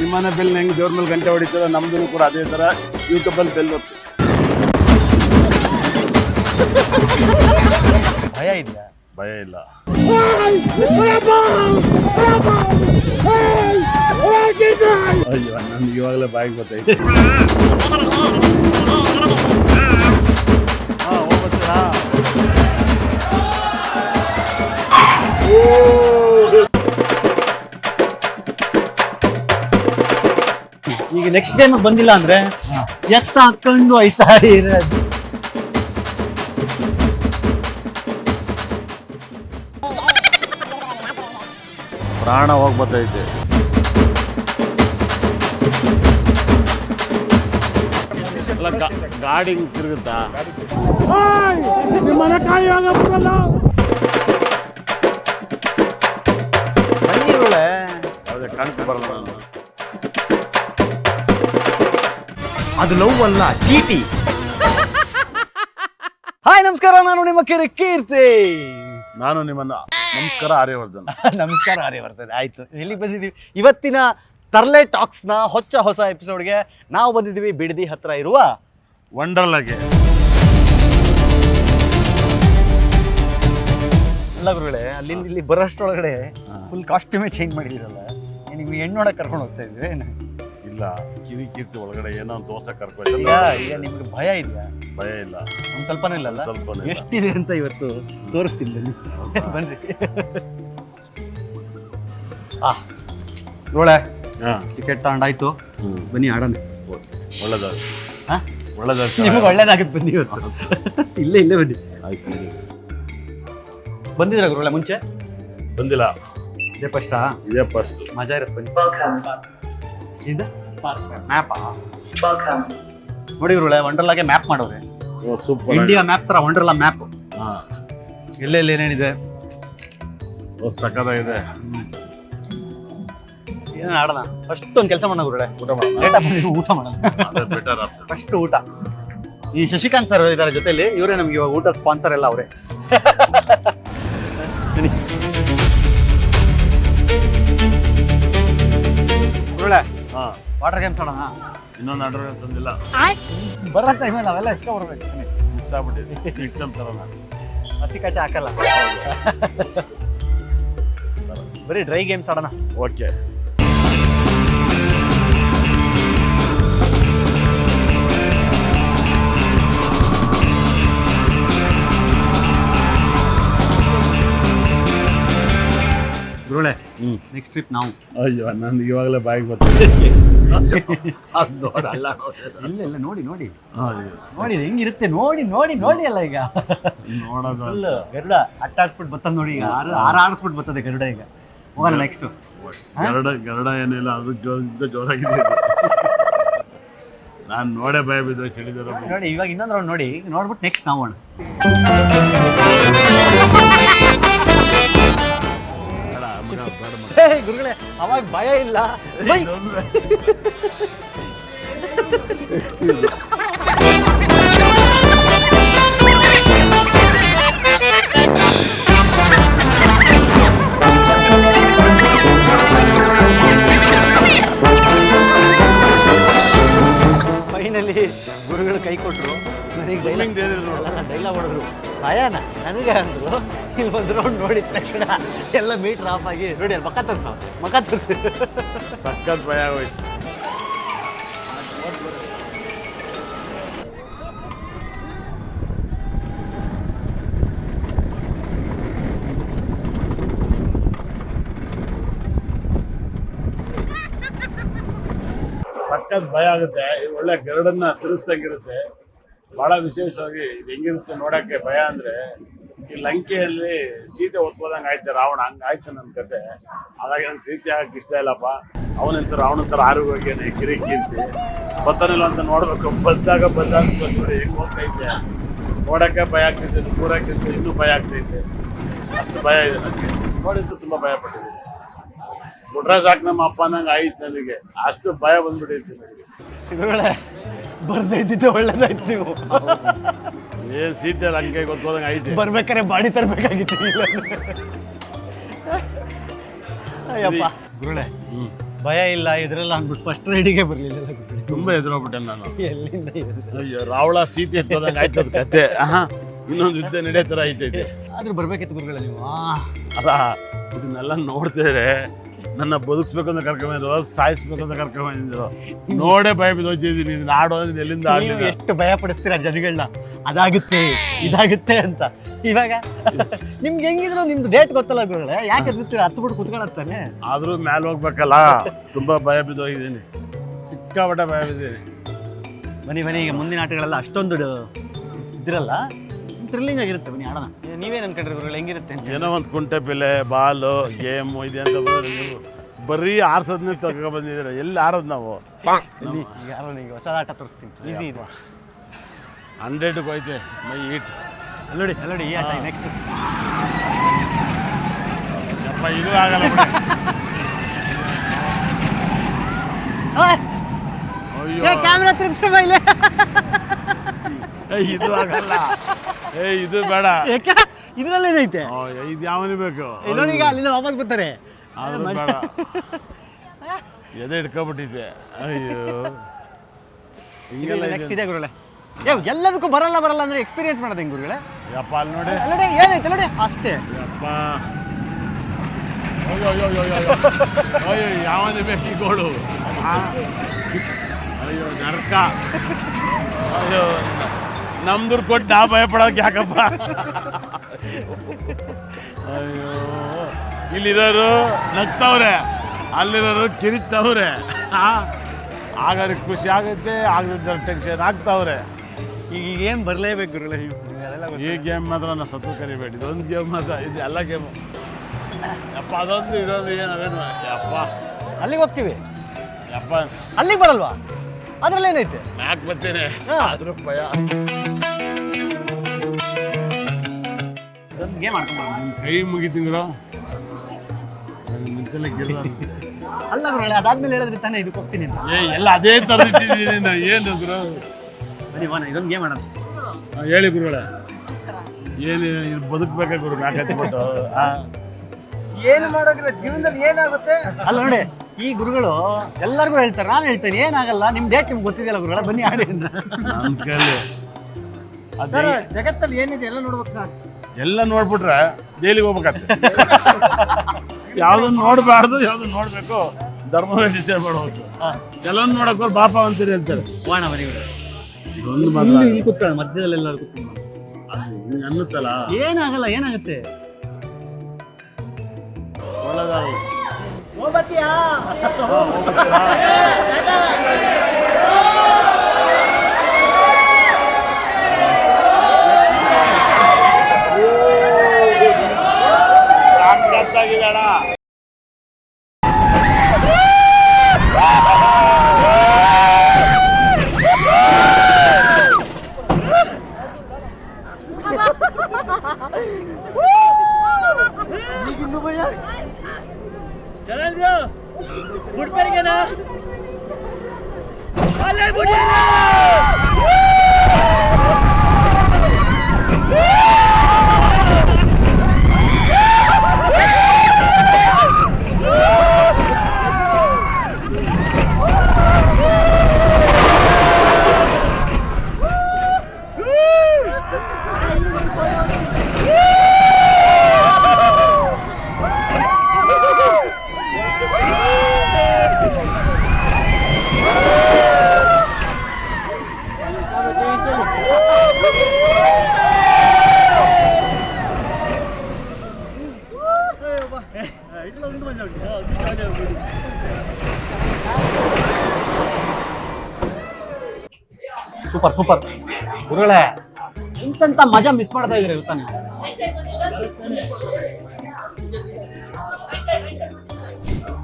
ನಿಮ್ಮನೆ ಬೆಲ್ ಹೆಂಗೆ ದೇವ್ರ ಮೇಲೆ ಗಂಟೆ ಹೊಡಿತೀರ ನಮ್ದು ಕೂಡ ಅದೇ ಥರ ಯೂಟ್ಯೂಬಲ್ಲಿ ಬೆಲ್ ಹೊತ್ತು. ಭಯ ಇದೆಯಾ? ಭಯ ಇಲ್ಲ. ಅಯ್ಯೋ ನನ್ಗೆ ಇವಾಗಲೇ ಬಾಯಿಗೆ ಗೊತ್ತೈತೆ. ಹೋಗ್ಬರ್ತೀರಾ? ಈಗ ನೆಕ್ಸ್ಟ್ ಟೈಮ್ ಬಂದಿಲ್ಲ ಅಂದ್ರೆ ಎತ್ತ ಹಾಕೊಂಡು ಐತಾ ಇರೋದು. ಪ್ರಾಣ ಹೋಗಿ ಬರ್ತೈತೆ. ಅಲ್ಲ ಗಾಡಿ ತಿರುಗುತ್ತಾ? ಯಾವುದೇ ಕಾಣ್ಕೆ ಬರಲ್ಲ ನಾನು. ಅದು ಲವ್ ಅಲ್ಲ, ಚೀಟಿ. ಹಾಯ್ ನಮಸ್ಕಾರ, ನಾನು ನಿಮ್ಮ ಕೀರ್ತಿ. ನಾನು ನಿಮ್ಮನ್ನ ನಮಸ್ಕಾರ ಆರ್ಯವರ್ಧನ್. ನಮಸ್ಕಾರ ಆರ್ಯವರ್ಧನ್. ಆಯ್ತು, ಎಲ್ಲಿ ಬಂದಿದ್ದೀವಿ ಇವತ್ತಿನ ತರ್ಲೆ ಟಾಕ್ಸ್ನ ಹೊಸ ಎಪಿಸೋಡ್ಗೆ. ನಾವು ಬಂದಿದ್ದೀವಿ ಬಿಡದಿ ಹತ್ರ ಇರುವ ವಂಡರ್ಲಾಗೆ. ಎಲ್ಲ ಗುರುಗಳೇ, ಅಲ್ಲಿ ಇಲ್ಲಿ ಬರೋಷ್ಟೊಳಗಡೆ ಫುಲ್ ಕಾಸ್ಟ್ಯೂಮೇ ಚೇಂಜ್ ಮಾಡಿದಿರಲ್ಲ. ನಿಮ್ಗೆ ಹೆಣ್ಣು ನೋಡಕ್ಕೆ ಕರ್ಕೊಂಡು ಹೋಗ್ತಾ ಇದ್ವಿ? ಇಲ್ಲ, ಕಿರಿಕೀರ್ತಿ ಒಳಗಡೆ ಏನೋ ಒಂದು ತೋರ್ಸಕ್ಕೆ ಈಗ ಕರ್ಕೊಂಡು. ನಿಮ್ಗೆ ಭಯ ಇದೆಯಾ? ಭಯ ಇಲ್ಲ, ಒಂದು ಸ್ವಲ್ಪನೂ ಇಲ್ಲಲ್ಲ? ಸ್ವಲ್ಪ ಎಷ್ಟಿದೆ ಅಂತ ಇವತ್ತು ತೋರಿಸ್ತೀನಿ ಬನ್ನಿ. ಬನ್ನಿ ನೋಳೆ, ಟಿಕೆಟ್ ತಗೊಂಡಾಯ್ತು, ಬನ್ನಿ ಆಡೋಣ. ಒಳ್ಳೇದಾಗ ಹಾಂ, ಒಳ್ಳೇದಾಗ ನಿಮ್ಗೆ ಒಳ್ಳೇದಾಗುತ್ತೆ ಬನ್ನಿ ಇವತ್ತು. ಇಲ್ಲೇ ಬನ್ನಿ. ಆಯ್ತು. ಬಂದಿದ್ರ ಗುರುಗಳೇ ಮುಂಚೆ? ಬಂದಿಲ್ಲ, ಇದೇ ಫಸ್ಟಾ? ಇದೇ ಫಸ್ಟ್. ಮಜಾ ಇರುತ್ತೆ ಬನ್ನಿ. ಮ್ಯಾಪಾ ನೋಡಿ ಗುರುಗಳೇ, ವಂಡರ್ಲಾಗೆ ಮ್ಯಾಪ್ ಮಾಡೋರೆ. ಸೂಪರ್. ಇಂಡಿಯಾ ಮ್ಯಾಪ್ ತರ ವಂಡರ್ಲಾ ಮ್ಯಾಪ್. ಹಾಂ, ಎಲ್ಲೆಲ್ಲಿ ಏನೇನಿದೆ ಸಕ್ಕತ್ತಾಗಿದೆ. ಏನೇನು ಆಡೋಣ? ಫಸ್ಟ್ ಒಂದು ಕೆಲಸ ಮಾಡೋಣ ಗುರುಗಳೇ, ಊಟ ಮಾಡೋಣ. ಲೇಟಾಗಿ ಊಟ ಮಾಡೋಣ. ಅದೇ ಬೆಟರ್ ಆಪ್ಷನ್. ಫಸ್ಟ್ ಊಟ. ಈ ಶಶಿಕಾಂತ್ ಸರ್ ಇದ್ದಾರೆ ಜೊತೆಲಿ, ಇವರೇ ನಮ್ಗೆ ಇವಾಗ ಊಟ ಸ್ಪಾನ್ಸರ್ ಎಲ್ಲ ಅವರೇ. ಗುರುಗಳೇ, ಹಾಂ, ವಾಟರ್ ಗೇಮ್ಸ್ ಆಡೋಣ. ಇನ್ನೊಂದು ಆರ್ಡರ್ ತಂದಿಲ್ಲ. ಬರೋ ಟೈಮಲ್ಲಿ ಅವೆಲ್ಲ ಎಷ್ಟೋ ಬರ್ಬೇಕು. ಮಿಸ್ ಆಗ್ಬಿಟ್ಟಿದೆ. ನೆಕ್ಸ್ಟ್ ಟೈಮ್ ತರೋಣ. ಹಸಿ ಕಚ್ಚೆ ಹಾಕಲ್ಲ, ಬರೀ ಡ್ರೈ ಗೇಮ್ಸ್ ಆಡೋಣ. ಓಕೆ. ಗುರುಗಳೇ, ನೆಕ್ಸ್ಟ್ ಟ್ರಿಪ್ ನಾವು. ಅಯ್ಯೋ ನನ್ಗೆ ಇವಾಗಲೇ ಬಾಯಿಗೆ ಬರ್ತದೆ. ಅದು ನೋಡಲ್ಲ. ಇಲ್ಲ ನೋಡಿ ಹಾಂ, ನೋಡಿ ಹೆಂಗಿರುತ್ತೆ. ನೋಡಿ ಅಲ್ಲ ಈಗ ನೋಡೋದು ಫುಲ್ ಗರುಡ ಅಟ್ಟಾಡ್ಸ್ಬಿಟ್ಟು ಬರ್ತದೆ ನೋಡಿ. ಈಗ ಆಡಿಸ್ಬಿಟ್ಟು ಬರ್ತದೆ ಗರುಡ. ಈಗ ಹೋಗೋಣ ನೆಕ್ಸ್ಟ್. ಗರುಡ ಏನಿಲ್ಲ, ಅದು ಜೋರಾಗಿದೆ. ನಾನು ನೋಡೇ ಭಯ ಬಿದ್ದು ತಿಳಿದಿರೋ. ನೋಡಿ ಇವಾಗ ಇನ್ನೊಂದು ರೌಂಡ್ ನೋಡಿ, ನೋಡ್ಬಿಟ್ಟು ನೆಕ್ಸ್ಟ್ ನಾವು. ಗುರುಗಳೇ, ಅವಾಗ ಭಯ ಇಲ್ಲ. ಫೈನಲಿ ಗುರುಗಳು ಕೈ ಕೊಟ್ಟರು. ನನಗೆ ಡೈಲಾಗ್ ಹೊಡೆದ್ರು. ಭಯನ ನನಗೆ ಅಂದರು. ಇಲ್ಲಿ ಒಂದು ರೌಂಡ್ ನೋಡಿದ ತಕ್ಷಣ ಎಲ್ಲ ಮೀಟ್ರ್ ಆಫ್ ಆಗಿ ನೋಡಿ ಅಲ್ಲಿ ಮಕ್ಕ ತರಿಸು. ಸಖತ್ ಭಯ ಆಗೋಯ್ತು. ಸಖತ್ ಭಯ ಆಗುತ್ತೆ. ಒಳ್ಳೆ ಗರುಡನ್ನ ತಿರುಗಿಸ್ದಂಗಿರುತ್ತೆ. ಬಹಳ ವಿಶೇಷವಾಗಿ ಇದು ಹೆಂಗಿರುತ್ತೆ ನೋಡಕ್ಕೆ ಭಯ ಅಂದ್ರೆ, ಈ ಲಂಕೆಯಲ್ಲಿ ಸೀತೆ ಹೊತ್ಕೋದಂಗೆ ಆಯ್ತು ರಾವಣ, ಹಂಗಾಯ್ತು ನನ್ನ ಕತೆ. ಹಾಗಾಗಿ ನಂಗೆ ಸೀತೆ ಆಗಕ್ಕೆ ಇಷ್ಟ ಇಲ್ಲಪ್ಪ. ಅವನಂತ ರಾವಣ ಥರ ಆರೋಗ್ಯನೇ ಕಿರಿಕೀರ್ತಿ ಬತ್ತಾನಿಲ್ಲ ಅಂತ ನೋಡ್ಬೇಕು. ಬಂದಾಗ ನೋಡಿ ಹೆಂಗೆ ಹೋಗ್ತೈತೆ, ನೋಡಕ್ಕೆ ಭಯ ಆಗ್ತೈತೆ, ಕೂರಕ್ಕಿಂತ ಇನ್ನೂ ಭಯ ಆಗ್ತೈತೆ. ಅಷ್ಟು ಭಯ ಇದೆ ನನಗೆ. ನೋಡಿದ್ದು ತುಂಬ ಭಯ ಪಟ್ಟಿದ್ದೀನಿ. ಬಿಟ್ರೆ ಸಾಕು ನಮ್ಮ ಅಪ್ಪ ನಂಗೆ ಆಯ್ತು ನನಗೆ. ಅಷ್ಟು ಭಯ ಬಂದ್ಬಿಟ್ಟೈತಿ ನನಗೆ. ಬರ್ದೈತಿತ್ತು, ಒಳ್ಳೇದಾಯ್ತು. ನೀವು ಏನ್ ಸೀತೆ ಹಂಗೆ ಗೊತ್ತೋದಂಗೆ ಐತೆ. ಬರ್ಬೇಕಾರೆ ಬಾಡಿ ತರಬೇಕಾಗಿತ್ತು. ಅಯ್ಯಪ್ಪ ಗುರುಳೆ, ಭಯ ಇಲ್ಲ ಇದ್ರೆಲ್ಲ ಅಂದ್ಬಿಟ್ಟು ಫಸ್ಟ್ ರೈಡಿಗೆ ಬರಲಿಲ್ಲ ತುಂಬಾ ಎದುರೋಗ್ಬಿಟ್ಟೆ ನಾನು. ಎಲ್ಲಿಂದ ಅಯ್ಯೋ ರಾವಳ ಸೀತೆ ಎತ್ತೋದಂಗೆ ಆಯ್ತದ ಕತೆ. ಇನ್ನೊಂದು ಯುದ್ಧ ನಡೆಯೋ ಥರ ಐತೈತೆ. ಆದ್ರೂ ಬರ್ಬೇಕಿತ್ತು ಗುರುಗಳೇ ನೀವು. ಅಲ್ಲ ಇದನ್ನೆಲ್ಲ ನೋಡ್ತಿದ್ರೆ ನನ್ನ ಬದುಕಿಸ್ಬೇಕು ಅಂತ ಕರ್ಕೊಂಡ್ಬಂದ್ರು, ಸಾಯಿಸ್ಬೇಕು ಅಂತ ಕರ್ಕೊಂಡ್ಬಂದಿದ್ರು. ನೋಡೇ ಭಯ ಬಿದ್ದೋಗ್ತಿದ್ದೀನಿ. ಇದನ್ನ ಆಡೋದ್ರೆ ಎಲ್ಲಿಂದ ನೀವು ಆಗಲಿಲ್ಲ. ಎಷ್ಟು ಭಯ ಪಡಿಸ್ತೀರಾ ಜನಗಳನ್ನ, ಅದಾಗುತ್ತೆ ಇದಾಗುತ್ತೆ ಅಂತ. ಇವಾಗ ನಿಮ್ಗೆ ಹೆಂಗಿದ್ರು ನಿಮ್ದು ಡೇಟ್ ಗೊತ್ತಲ್ಲ ಗುರುಗಳೇ, ಯಾಕೆ ಎದ್ಬಿಡ್ತೀರಾ? ಹತ್ತು ಬಿಟ್ಟು ಕುತ್ಕೊಳತ್ತಾನೆ. ಆದ್ರೂ ಮ್ಯಾಲ ಹೋಗ್ಬೇಕಲ್ಲ, ತುಂಬಾ ಭಯ ಬಿದ್ದೋಗಿದ್ದೀನಿ, ಸಿಕ್ಕಾಪಟ್ಟೆ ಭಯ ಬಿದ್ದೀನಿ. ಬನ್ನಿ ಬನ್ನಿ, ಈಗ ಮುಂದಿನ ಆಟಗಳೆಲ್ಲ ಅಷ್ಟೊಂದು ಇದ್ರಲ್ಲ, ಥ್ರಿಲ್ಲಿಂಗ್ ಆಗಿರುತ್ತೆ. ಬನ್ನಿ ಆಡೋಣ. ನೀವೇನು ಅನ್ಕೊಂಡ್ರಿ ಗುರುಗಳು, ಹೆಂಗಿರುತ್ತೆ ಅಂತ? ಏನೋ ಒಂದು ಕುಂಟೆ ಪಿಲ್ಲೆ, ಬಾಲು, ಗೇಮು ಇದೆ ಅಂತ ಬಂದ್ರೆ ನೀವು ಬರೀ ಆರ್ಸೋದನ್ನೇ ತಗೊ ಬಂದಿದ್ದೀರ. ಎಲ್ಲಿ ಆರೋದು ನಾವು? ಈಗ ಆಡೋಣ, ಈಗ ಹೊಸ ಆಟ ತೋರಿಸ್ತೀನಿ, ಈಸಿ ಇದು. 100ಕ್ಕೆ ಹೋಯ್ತೆ ಮೈ ಈಟ್. ಅಲ್ಲೋಡಿ ಅಲ್ಲೋಡಿ, ಈ ಆಟ ನೆಕ್ಸ್ಟ್. ಯಪ್ಪ ಇದು ಆಗಲ್ಲ ಬಿಡಿ. ಅಯ್ಯೋ ಕ್ಯಾಮ್ರಾ ತಿರ್ಗಿಸ್ಕೊಂಬ ಇಲ್ಲಿ. ಇದು ಆಗಲ್ಲ. ಇದು ಬೇಡ. ಯಾಕೆ ಇದ್ರಲ್ಲೇನೈತೆ? ಇದು ಯಾವನಿಗೆ ಬೇಕು? ನೋಡಿ ಈಗ ಅಲ್ಲಿಂದ ವಾಪಸ್ ಬರ್ತಾರೆ. ಆದ್ರೂ ಬೇಡ, ಎದೆ ಹಿಡ್ಕೊಬಿಟ್ಟಿದ್ದೆ. ಅಯ್ಯೋ ಹಿಂಗೆಲ್ಲ ನೆಕ್ಸ್ಟ್ ಇದೆ ಗುರುಗಳೇ. ಎಲ್ಲದಕ್ಕೂ ಬರಲ್ಲ ಬರಲ್ಲ ಅಂದ್ರೆ ಎಕ್ಸ್ಪೀರಿಯನ್ಸ್ ಮಾಡೋದು ಹೆಂಗ್ ಗುರುಗಳೇ? ಯಪ್ಪ ಅಲ್ಲಿ ನೋಡಿ, ಅಲ್ಲಡೆ ಏನೈತೆ ನೋಡಿ ಅಷ್ಟೇ. ಯಪ್ಪ ಅಯ್ಯೋ ಅಯ್ಯೋ ಅಯ್ಯೋ ಅಯ್ಯೋ ಅಯ್ಯೋ ಯಾವನಿಗೆ ಬೇಕು ಈ ಗೋಳು? ಅಯ್ಯೋ ನರ್ಕ. ಅಯ್ಯೋ ನಮ್ದು ಕೊಟ್ಟು ನಾ ಭಯ ಪಡೋಕೆ ಯಾಕಪ್ಪ? ಅಯ್ಯೋ ಇಲ್ಲಿರೋರು ನಗ್ತವ್ರೆ, ಅಲ್ಲಿರೋರು ಕಿರಿತವ್ರೆ. ಆಗಾರಿಗೆ ಖುಷಿ ಆಗುತ್ತೆ, ಆಗದ ಟೆನ್ಷನ್ ಆಗ್ತಾವ್ರೆ. ಈಗ ಗೇಮ್ ಬರಲೇಬೇಕು ಗುರುಗಳೇ. ಈ ಗೇಮ್ ಮಾತ್ರ ನಾ ಸತ್ತು ಕರಿಬೇಡಿ. ಇದೊಂದು ಗೇಮ್ ಮಾತ್ರ, ಇದು ಎಲ್ಲ ಗೇಮು. ಯಪ್ಪ ಅದೊಂದು ಇದೊಂದು ಏನಾವೇನು ಯಪ್ಪ. ಅಲ್ಲಿಗೆ ಹೋಗ್ತೀವಿ. ಯಪ್ಪ ಅಲ್ಲಿಗೆ ಬರಲ್ವಾ? ಅದ್ರಲ್ಲಿ ಏನೈತೆ? ಯಾಕೆ ಬರ್ತೀನಿ, ಆದ್ರೂ ಭಯ. ಇದೊಂದು ಗೇಮ್ ಆಡ್ಕೊಂಡು ನಿಮ್ಮ ಕೈ ಮುಗಿತಿದ್ರು ನಿಂತಲ್ಲೇ ಗೆಲ್ಲ. ಅಲ್ಲ ಗುರುಗಳೇ, ಅದಾದ್ಮೇಲೆ ಹೇಳಿದ್ರೆ ತಾನೇ ಇದಕ್ಕೆ ಹೋಗ್ತೀನಿ ಅಂತ. ಎಲ್ಲ ಅದೇ ತರಿಸಿದ್ದೀನಿ ನಾ. ಏನು ಗುರು? ಬನ್ನಿ ಬಾಣ, ಇದೊಂದು ಗೇಮ್ ಆಡೋಣ. ಹೇಳಿ ಗುರುಗಳೇ, ಏನು ಬದುಕಬೇಕ ಗುರು? ನಾಲ್ಕು ಏನು ಮಾಡೋಕ್ಕಿಲ್ಲ ಜೀವನದಲ್ಲಿ ಏನಾಗುತ್ತೆ ಅಲ್ಲ ನೋಡಿ. ಈ ಗುರುಗಳು ಎಲ್ಲರಿಗೂ ಹೇಳ್ತಾರೆ, ನಾನು ಹೇಳ್ತೇನೆ ಏನಾಗಲ್ಲ, ನಿಮ್ ಡೇಟ್ ನಿಮ್ಗೆ ಗೊತ್ತಿದೆಯಲ್ಲ ಗುರುಗಳ, ಬನ್ನಿ ಆಡಿ ಅಂತ. ನನ್ನ ಕೈಲಿ ಸರ್ ಜಗತ್ತಲ್ಲಿ ಏನಿದೆ ಎಲ್ಲ ನೋಡ್ಬೇಕು ಸರ್. ಎಲ್ಲ ನೋಡ್ಬಿಟ್ರೆ ಜೈಲಿಗೆ ಹೋಗ್ಬೇಕಾಗ್ತದೆ. ಯಾವ್ದನ್ನ ನೋಡಬಾರ್ದು, ಯಾವ್ದನ್ನ ನೋಡ್ಬೇಕು, ಧರ್ಮವೇ ಡಿಸೈಡ್ ಮಾಡ್ಬೇಕು. ಎಲ್ಲ ನೋಡಕ್ ಬಾಪ ಅಂತೀರಿ ಅಂತಾರೆ. ಹೋಗೋಣ ಬನ್ನಿ ಗುರು. ಇದೊಂದು ಮಾತ್ರ ಇಲ್ಲಿ ಕೂತ್ಕೊಳ್ಳ, ಮಧ್ಯದಲ್ಲಿ ಎಲ್ಲರೂ ಕೂತ್ಕೊಂಡು ಹಿಂಗೆ ಅನ್ನುತ್ತಲ್ಲ, ಏನಾಗಲ್ಲ, ಏನಾಗುತ್ತೆ? ಒಳ್ಳೆದಾಗಿ ಹೋಗ್ಬತ್ತೀಯಾ? ಗೊತ್ತಾಗಿದ್ದಾಳ. ಈಗಿನ್ನು ಭಯ. ಗುಡ್ಪೆರಿಗೆನಾ ಅಲ್ಲೇ ಬಿಡಿ. ಸೂಪರ್ ಸೂಪರ್ ಗುರುಗಳೇ, ಇಂತ ಮಜಾ ಮಿಸ್ ಮಾಡ್ತಾ ಇದ್ರಿ ಇವತ್ತ ನೀವು.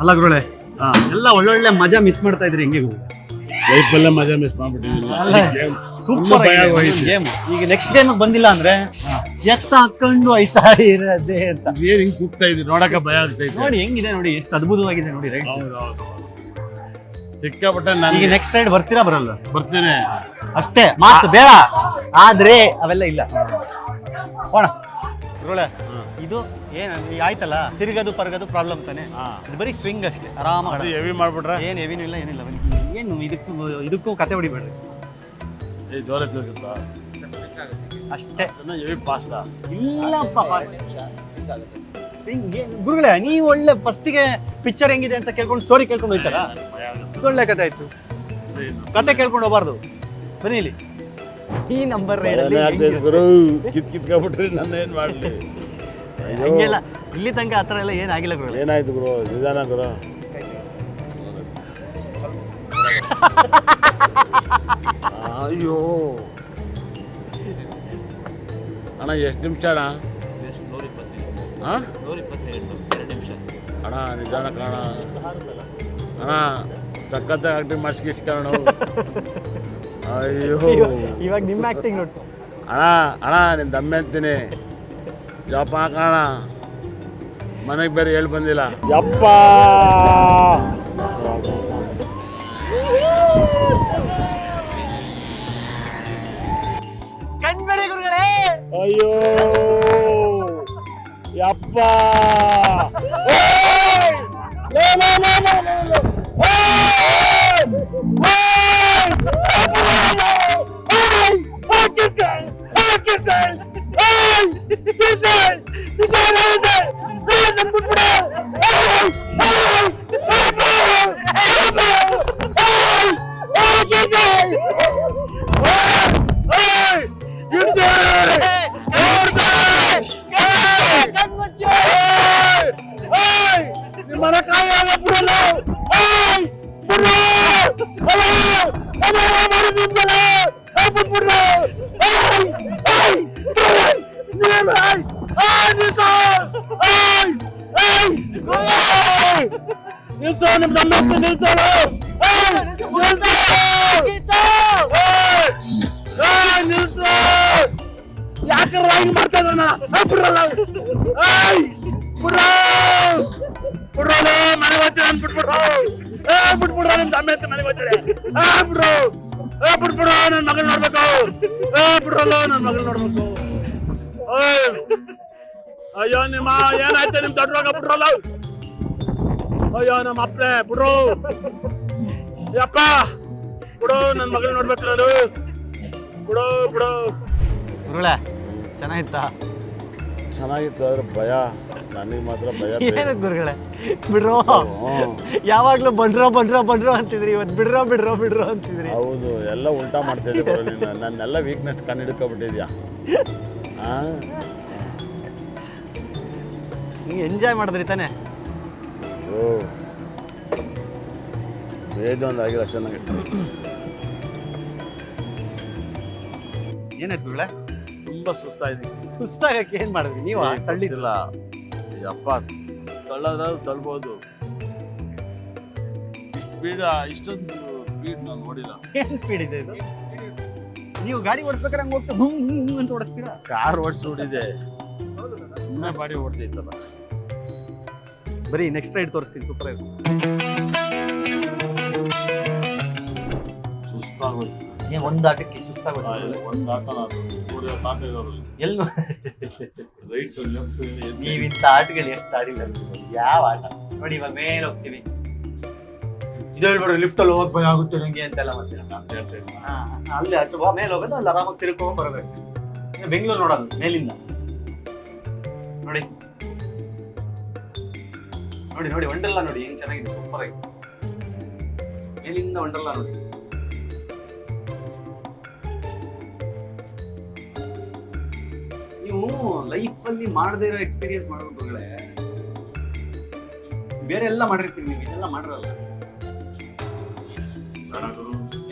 ಅಲ್ಲ ಗುರುಗಳೇ, ಎಲ್ಲ ಒಳ್ಳೊಳ್ಳೆ ಮಜಾ ಮಿಸ್ ಮಾಡ್ತಾ ಇದ್ರಿ ಹೆಂಗೆ ಗುರು? ಲೈಫಲ್ಲೇ ಮಜಾ ಮಿಸ್ ಮಾಡ್ಬಿಟ್ಟಿದ್ದೀನಿ. Super game. ಈಗ ನೆಕ್ಸ್ಟ್ ಗೇಮ್ ಬಂದಿಲ್ಲ ಅಂದ್ರೆ ಎತ್ತ ಹಾಕೊಂಡು ಆಯ್ತಾ ಇರದೆ ಅಂತ. ಏನ್ ಹಿಂಗ್ ಕೂಗ್ತಾ ಇದ್ರಿ, ನೋಡಕ ಭಯ ಆಗ್ತೈತೆ. ನೋಡಿ ಹೆಂಗಿದೆ ನೋಡಿ, ಎಷ್ಟು ಅದ್ಭುತವಾಗಿದೆ ನೋಡಿ ರೈಡ್. ಹೌದು ಸಿಕ್ಕಾಪಟ್ಟೆ. ಈಗ ನಾನು ನೆಕ್ಸ್ಟ್ ರೈಡ್ ಬರ್ತೀರಾ ಬರಲ್ಲ? ಬರ್ತೀನಿ ಅಷ್ಟೇ, ಮಾತು ಬೇಡ, ಆದ್ರೆ ಅವೆಲ್ಲ ಇಲ್ಲ. ಹೋಣ ಗುರುಗಳೇ ಇದು ಏನು ಆಯ್ತಲ್ಲ ತಿರುಗದು ಪರ್ಗದು ಪ್ರಾಬ್ಲಮ್ ತಾನೆ. ಇದು ಬರೀ ಸ್ವಿಂಗ್ ಅಷ್ಟೇ, ಆರಾಮಾಗಿ ಹೆವಿ ಮಾಡ್ಬಿಟ್ರೆ ಏನು ಹೆವಿನೂ ಇಲ್ಲ ಏನಿಲ್ಲ. ಏನು ಇದಕ್ಕೂ ಕತೆ ಹೊಡಿಬೇಡ್ರಿ ಜೋರ ತಿರುಗುತ್ತಾ ಅಷ್ಟೇ. ಹೆವಿ ಫಾಸ್ಟಾ? ಇಲ್ಲಪ್ಪ ಗುರುಗಳೇ, ನೀವು ಒಳ್ಳೆ ಫಸ್ಟಿಗೆ ಪಿಕ್ಚರ್ ಹೆಂಗಿದೆ ಅಂತ ಕೇಳ್ಕೊಂಡು ಸ್ಟೋರಿ ಕೇಳ್ಕೊಂಡು ಹೋಯ್ತಾರ. ಒಳ್ಳೆ ಕತೆ ಆಯ್ತು, ಕತೆ ಕೇಳ್ಕೊಂಡು ಹೋಗ್ಬಾರ್ದು. ಬನ್ನಿ ಇಲ್ಲಿ ಈ ನಂಬರ್ ಗುರು ಕಿತ್ಕೊಂಡ್ಬಿಟ್ರಿ ನನ್ನ ಏನ್ ಮಾಡ್ಲಿ. ಹಂಗೆಲ್ಲ ಇಲ್ಲಿ ತನಕ ಆ ಥರ ಎಲ್ಲ ಏನಾಗಿಲ್ಲ ಗುರು. ಏನಾಯ್ತು ಗುರು? ನಿಧಾನ ಗುರು. ಅಯ್ಯೋ ಅಣ್ಣ, ಎಷ್ಟು ನಿಮಿಷ ಅಣ್ಣ? 122 ನಿಮಿಷ ಅಣ್ಣ ನಿಧಾನ ಕಾಣ ಅಣ್ಣ, ಸಖತ್ ಆಕ್ಟಿಂಗ್ ಮಾಡಿಸ್ಕಿಸ್ಕೋಣ. ಅಯ್ಯೋ ಇವಾಗ ನಿಮ್ಮ ಆಕ್ಟಿಂಗ್ ನೋಡ್ತು ಅಣ್ಣ. ಅಣ್ಣ ನಿನ್ನ ದಮ್ಮೆ ಅಂತೀನಿ. ಯಪ್ಪ ಕಾಣ, ಮನೆಗೆ ಬೇರೆ ಹೇಳಿ ಬಂದಿಲ್ಲ. ಯಪ್ಪ ಕಣ್ಬೇಡಿ ಗುರುಗಳೇ. ಅಯ್ಯೋ ಯಪ್ಪ. ಅಯ್ಯೋ ನಿಮ್ಮ ಏನಾಯ್ತು? ನಿಮ್ ದೊಡ್ಡ ಬಿಟ್ರಲ್ಲ. ಅಯ್ಯೋ ನಮ್ಮ ಅಪ್ಪನೇ ಬಿಡ್ರು. ಯಪ್ಪ ಬಿಡು, ನನ್ನ ಮಗಳನ್ನ ನೋಡ್ಬೇಕು ನಾನು. ಬಿಡು ಬಿಡು. ಗುರುಗಳೇ ಚೆನ್ನಾಗಿತ್ತಾ? ಚೆನ್ನಾಗಿತ್ತು, ಆದ್ರೆ ಭಯ. ನನಗೆ ಮಾತ್ರ ಭಯ. ಏನಕ್ಕೆ ಗುರುಗಳೇ ಬಿಡ್ರೋ? ಯಾವಾಗ್ಲೂ ಬಂಡ್ರೋ ಬಂಡ್ರೋ ಬಂಡ್ರೋ ಅಂತಿದ್ರಿ, ಇವತ್ತು ಬಿಡ್ರೋ ಬಿಡ್ರೋ ಬಿಡ್ರೋ ಅಂತಿದ್ರಿ. ಹೌದು, ಎಲ್ಲ ಉಲ್ಟಾ ಮಾಡ್ತಿದ್ದೆ. ನನ್ನೆಲ್ಲ ವೀಕ್ನೆಸ್ ಕಂಡು ಹಿಡ್ಕೊಬಿಟ್ಟಿದ್ಯಾ? ನೀವು ಎಂಜಾಯ್ ಮಾಡಿದ್ರಿ ತಾನೆ? ಓ ಬೇಜ ಒಂದು ಆಗಿಲ್ಲ ಚೆನ್ನಾಗಿ. ಏನಾಯ್ತು ಗುರುಗಳೇ? ತುಂಬಾ ಸುಸ್ತಾಯ್ತು. ಸುಸ್ತಾಗಕ್ಕೆ ಏನ್ ಮಾಡಿದ್ರಿ ನೀವು? ತಳ್ಳಿಲ್ಲ ಅಪ್ಪ, ತಳ್ಳೋದಾದ್ರು ತಳ್ಬೋದು. ಸ್ಪೀಡ್, ಇಷ್ಟೊಂದು ಸ್ಪೀಡ್ ನಾನು ನೋಡಿಲ್ಲ. ಏನ್ ಸ್ಪೀಡ್ ಇದೆ ಇದು? ನೀವು ಗಾಡಿ ಓಡಿಸ್ಬೇಕಾದ್ರೆ ಹಂಗೆ ಹೋಗ್ತಾ ಹುಂ ಹುಂ ಹುಂ ಅಂತ ಓಡಿಸ್ತೀರಾ? ಕಾರ್ ಓಡಿಸಿ ನೋಡಿದೆ, ಸುಮ್ಮನೆ ಬಾಡಿ ಓಡ್ತೈತಲ್ಲ. ಬರೀ ನೆಕ್ಸ್ಟ್ ರೈಡ್ ತೋರಿಸ್ತೀನಿ, ಸೂಪರ್ ಆಗಿ. ಸುಸ್ತಾಗೋದು. ಏನು ಒಂದು ಆಟಕ್ಕೆ ಸುಸ್ತಾಗೋದು? ಒಂದು ಆಟ ಎಲ್ಲೂ ರೈಟ್ ಲೆಫ್ಟ್. ನೀವಿಂತ ಆಟಗಳು ಎಷ್ಟು ಆಡಿಲ್ಲ. ಯಾವ ಆಟ ನೋಡಿ, ಇವಾಗ ಮೇಲೆ ಹೋಗ್ತೀವಿ, ಇದು ಹೇಳ್ಬೇಡ್ರಿ ಲಿಫ್ಟಲ್ಲಿ ಹೋಗಕ್ ಭಯ ಆಗುತ್ತೆ ನನಗೆ ಅಂತೆಲ್ಲ ಮತ್ತೆ ಅಲ್ಲಿ ಮೇಲೆ ಹೋಗೋದು, ಅಲ್ಲಿ ಆರಾಮಾಗಿ ತಿರ್ಕೊಂಡು ಬರೋದಕ್ಕೆ. ಬೆಂಗಳೂರು ನೋಡೋದು ಮೇಲಿಂದ ನೋಡಿ ನೋಡಿ ನೋಡಿ. ವಂಡರ್ಲಾ ನೋಡಿ ಹೆಂಗ್ ಚೆನ್ನಾಗಿದೆ, ಸೂಪರ್ ಆಗಿ. ಮೇಲಿಂದ ವಂಡರ್ಲಾ ನೋಡಿ. ನೀವು ಲೈಫಲ್ಲಿ ಮಾಡದೇ ಇರೋ ಎಕ್ಸ್ಪೀರಿಯನ್ಸ್ ಮಾಡೋದ್ಗಳೇ, ಬೇರೆ ಎಲ್ಲ ಮಾಡಿರ್ತೀವಿ, ನೀವು ಇದೆಲ್ಲ ಮಾಡಿರಲ್ಲ.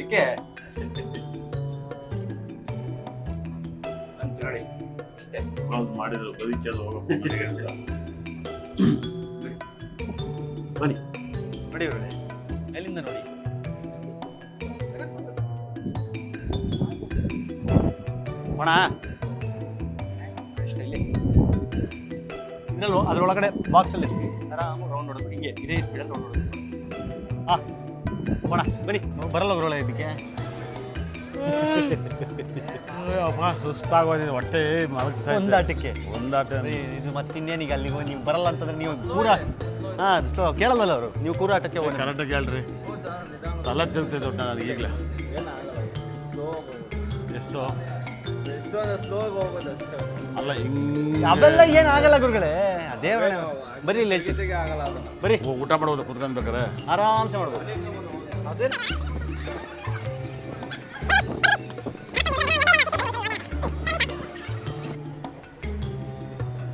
ಏಕೆ ಅಂತ ನೋಡಿ ಅಷ್ಟೇ. ಮಾಡಿದ್ರು ಬದುಕೆಲ್ಲ ಹೋಗಕ್ಕೆ ಬನ್ನಿ ನೋಡಿ ಇವ್ರೆ, ಎಲ್ಲಿಂದ ನೋಡಿ. ಹೋಣ ಇಷ್ಟ ಇಲ್ಲಿ ಇದ್ರಲ್ಲೂ ಅದ್ರೊಳಗಡೆ ಬಾಕ್ಸಲ್ಲಿ ಇರ್ತೀವಿ, ಆರಾಮ ರೌಂಡ್ ಹೊಡೋದು ಹಿಂಗೆ ಇದೇ ಸ್ಪೀಡಲ್ಲಿ ರೌಂಡ್ ಹೊಡೋದು. ಹಾಂ ಹೋಣ ಬನ್ನಿ, ಬರಲ್ಲ ಬರೋಲ್ಲ ಇದಕ್ಕೆ. ಅಪ್ಪ ಸುಸ್ತಾಗೋದಿದೆ, ಹೊಟ್ಟೆ ಮಲಗ್ತಾ ಇದೆ. ಒಂದಾಟಕ್ಕೆ ಒಂದಾಟ ಇದು ಮತ್ತಿನ್ನೇನೀಗ ಅಲ್ಲಿಗೆ ನೀವು ಬರಲ್ಲ ಅಂತಂದ್ರೆ ನೀವು ಕೂರ ಹಾಂ ಕೇಳಲ್ಲ ಅವರು, ನೀವು ಕೂರಾಟಕ್ಕೆ ಹೋಗಿ ಕರೆಕ್ಟಾಗಿ ಹೇಳ್ರಿ. ತಲೆ ತಿರುಗ್ತೈತೆ ಒಟ್ಟು ನನಗೆ ಈಗಲೇ. ಎಷ್ಟು ಅಲ್ಲ ಹಿಂಗೆ ಅವೆಲ್ಲ ಏನಾಗಲ್ಲ ಗುರುಗಳೇ, ದೇವ್ರ ಬರೀ ಇಲ್ಲಿ ಬರೀ ಊಟ ಮಾಡ್ಬೋದು ಕುತ್ಕೊಂಡ್ಬೇಕಾರೆ. ಆರಾಮ್ಸೆ ಮಾಡ್ಬೋದು. ಅದೇ